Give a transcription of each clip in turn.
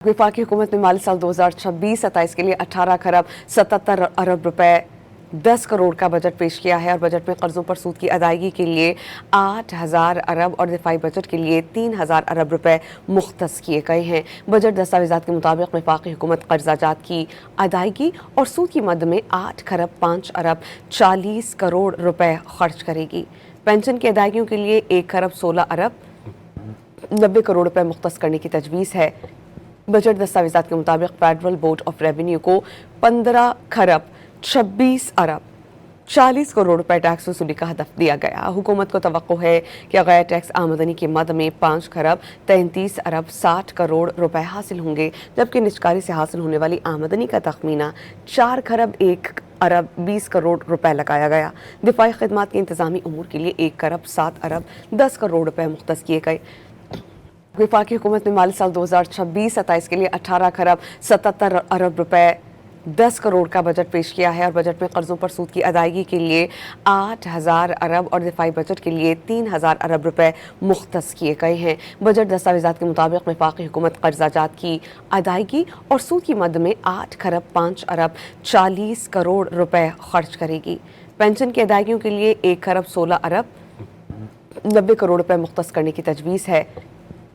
वफाकी हुकूमत ने माली साल 2026-27 के लिए 18 खरब 77 अरब रुपए 10 करोड़ का बजट पेश किया है और बजट में कर्जों पर सूद की अदायगी के लिए 8,000 अरब और दिफाई बजट के लिए 3,000 अरब रुपए मुख्तस किए गए हैं। बजट दस्तावेजात के मुताबिक वफाकी हुकूमत कर्जाजात की अदायगी और सूद की मद में 8 खरब 5 अरब 40 करोड़ रुपए खर्च करेगी। पेंशन की अदायगियों के लिए 1 खरब 16 अरब 90 करोड़ रुपए मुख्तस करने की तजवीज़ है। बजट दस्तावेजात के मुताबिक फेडरल बोर्ड ऑफ रेवेन्यू को 15 खरब 26 अरब 40 करोड़ रुपए टैक्स वसूली का हदफ दिया गया। हुकूमत को तवक्को है कि गैर टैक्स आमदनी की मद में 5 खरब 33 अरब 60 करोड़ रुपए हासिल होंगे, जबकि निजकारी से हासिल होने वाली आमदनी का तखमीना 4 खरब 1 अरब 20 करोड़ रुपए लगाया गया। दिफाई खिदमात के इंतजामी उमूर के लिए 1 खरब 7 अरब 10 करोड़ रुपए मुख्तस किए गए। वफाकी हुकूमत ने माली साल 2026-27 के लिए 18 खरब 77 अरब रुपए 10 करोड़ का बजट पेश किया है और बजट में कर्जों पर सूद की अदायगी के लिए 8,000 अरब और दिफाई बजट के लिए 3,000 अरब रुपए मुख्तस किए गए हैं। बजट दस्तावेजात के मुताबिक वफाकी हुकूमत कर्जाजात की अदायगी और सूद की मद में 8 खरब 5 अरब 40 करोड़ रुपए खर्च करेगी। पेंशन की अदायगियों के लिए 1 खरब 16 अरब 90 करोड़ रुपए मुख्तस करने की तजवीज़ है।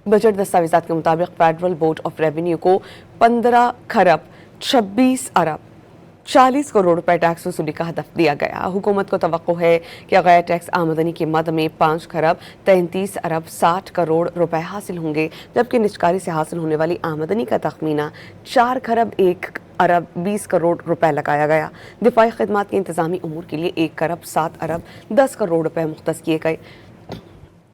बजट दस्तावेजात के मुताबिक फेडरल बोर्ड ऑफ रेवेन्यू को 15 खरब 26 अरब 40 करोड़ रुपए टैक्स वसूली का हदफ दिया गया। हुकूमत को तवक्को है कि गैर टैक्स आमदनी की मद में 5 खरब 33 अरब 60 करोड़ रुपए हासिल होंगे, जबकि निजकारी से हासिल होने वाली आमदनी का तखमीना 4 खरब 1 अरब 20 करोड़ रुपए लगाया गया। दिफाई खिदमात के इंतजामी उमूर के लिए 1 खरब 7 अरब 10 करोड़ रुपए मुख्तस किए गए।